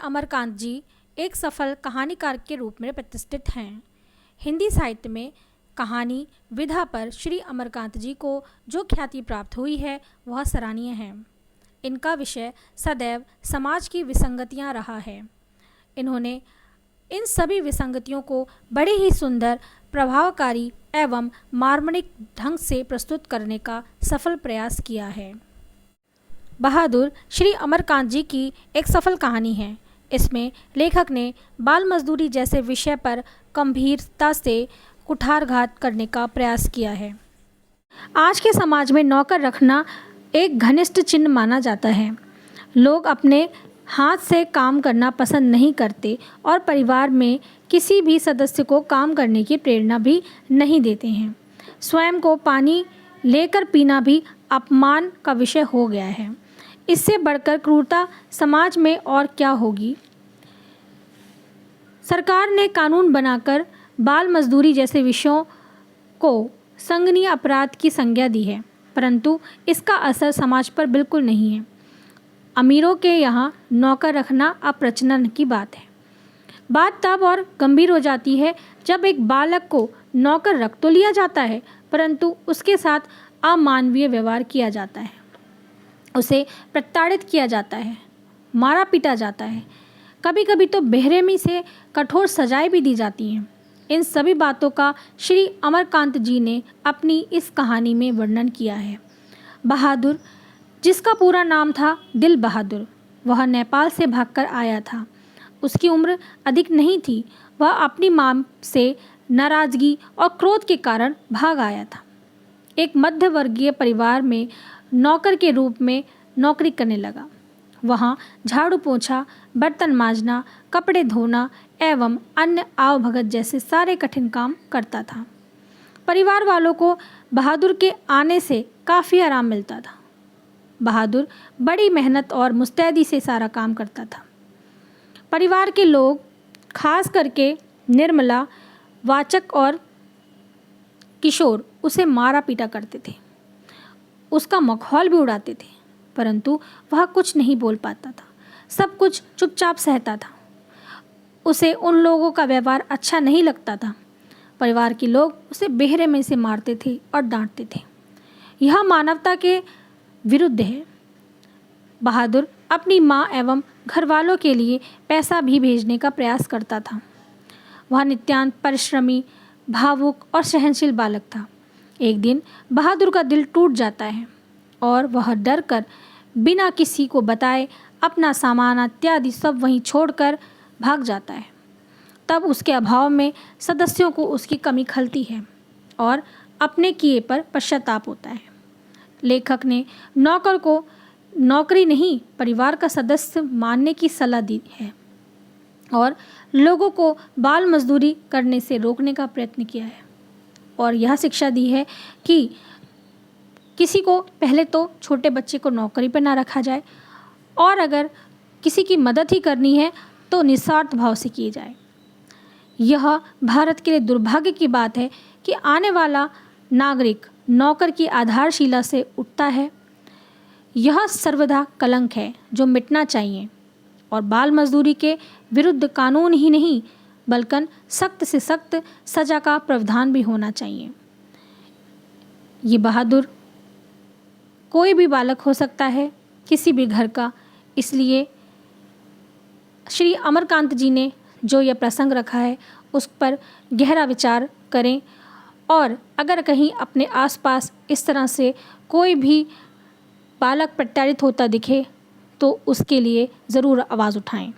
अमरकांत जी एक सफल कहानीकार के रूप में प्रतिष्ठित हैं। हिंदी साहित्य में कहानी विधा पर श्री अमरकांत जी को जो ख्याति प्राप्त हुई है वह सराहनीय है। इनका विषय सदैव समाज की विसंगतियां रहा है। इन्होंने इन सभी विसंगतियों को बड़े ही सुंदर, प्रभावकारी एवं मार्मिक ढंग से प्रस्तुत करने का सफल प्रयास किया है। बहादुर श्री अमरकांत जी की एक सफल कहानी है। इसमें लेखक ने बाल मजदूरी जैसे विषय पर गंभीरता से कुठारघात करने का प्रयास किया है। आज के समाज में नौकर रखना एक घनिष्ठ चिन्ह माना जाता है। लोग अपने हाथ से काम करना पसंद नहीं करते और परिवार में किसी भी सदस्य को काम करने की प्रेरणा भी नहीं देते हैं। स्वयं को पानी लेकर पीना भी अपमान का विषय हो गया है। इससे बढ़कर क्रूरता समाज में और क्या होगी। सरकार ने कानून बनाकर बाल मजदूरी जैसे विषयों को संज्ञेय अपराध की संज्ञा दी है, परंतु इसका असर समाज पर बिल्कुल नहीं है। अमीरों के यहाँ नौकर रखना अप्रचलन की बात है। बात तब और गंभीर हो जाती है जब एक बालक को नौकर रख तो लिया जाता है, परंतु उसके साथ अमानवीय व्यवहार किया जाता है, उसे प्रताड़ित किया जाता है, मारा पीटा जाता है, कभी कभी तो बेरहमी से कठोर सजाएं भी दी जाती हैं। इन सभी बातों का श्री अमरकांत जी ने अपनी इस कहानी में वर्णन किया है। बहादुर, जिसका पूरा नाम था दिल बहादुर, वह नेपाल से भागकर आया था। उसकी उम्र अधिक नहीं थी। वह अपनी मां से नाराज़गी और क्रोध के कारण भाग आया था। एक मध्यवर्गीय परिवार में नौकर के रूप में नौकरी करने लगा। वहाँ झाड़ू पोछा, बर्तन मांजना, कपड़े धोना एवं अन्य आवभगत जैसे सारे कठिन काम करता था। परिवार वालों को बहादुर के आने से काफ़ी आराम मिलता था। बहादुर बड़ी मेहनत और मुस्तैदी से सारा काम करता था। परिवार के लोग, खास करके निर्मला, वाचक और किशोर, उसे मारा पीटा करते थे, उसका मखौल भी उड़ाते थे, परंतु वह कुछ नहीं बोल पाता था, सब कुछ चुपचाप सहता था। उसे उन लोगों का व्यवहार अच्छा नहीं लगता था। परिवार के लोग उसे बेरहमी से मारते थे और डांटते थे। यह मानवता के विरुद्ध है। बहादुर अपनी माँ एवं घर वालों के लिए पैसा भी भेजने का प्रयास करता था। वह नित्यांत परिश्रमी, भावुक और सहनशील बालक था। एक दिन बहादुर का दिल टूट जाता है और वह डर कर बिना किसी को बताए अपना सामान इत्यादि सब वहीं छोड़कर भाग जाता है। तब उसके अभाव में सदस्यों को उसकी कमी खलती है और अपने किए पर पश्चाताप होता है। लेखक ने नौकर को नौकरी नहीं, परिवार का सदस्य मानने की सलाह दी है और लोगों को बाल मजदूरी करने से रोकने का प्रयत्न किया है और यह शिक्षा दी है कि किसी को पहले तो छोटे बच्चे को नौकरी पर ना रखा जाए और अगर किसी की मदद ही करनी है तो निस्वार्थ भाव से की जाए। यह भारत के लिए दुर्भाग्य की बात है कि आने वाला नागरिक नौकर की आधारशिला से उठता है। यह सर्वदा कलंक है जो मिटना चाहिए और बाल मजदूरी के विरुद्ध कानून ही नहीं बल्कि सख्त से सख्त सजा का प्रावधान भी होना चाहिए। ये बहादुर कोई भी बालक हो सकता है, किसी भी घर का। इसलिए श्री अमरकांत जी ने जो यह प्रसंग रखा है उस पर गहरा विचार करें और अगर कहीं अपने आसपास इस तरह से कोई भी बालक प्रताड़ित होता दिखे तो उसके लिए ज़रूर आवाज़ उठाएं।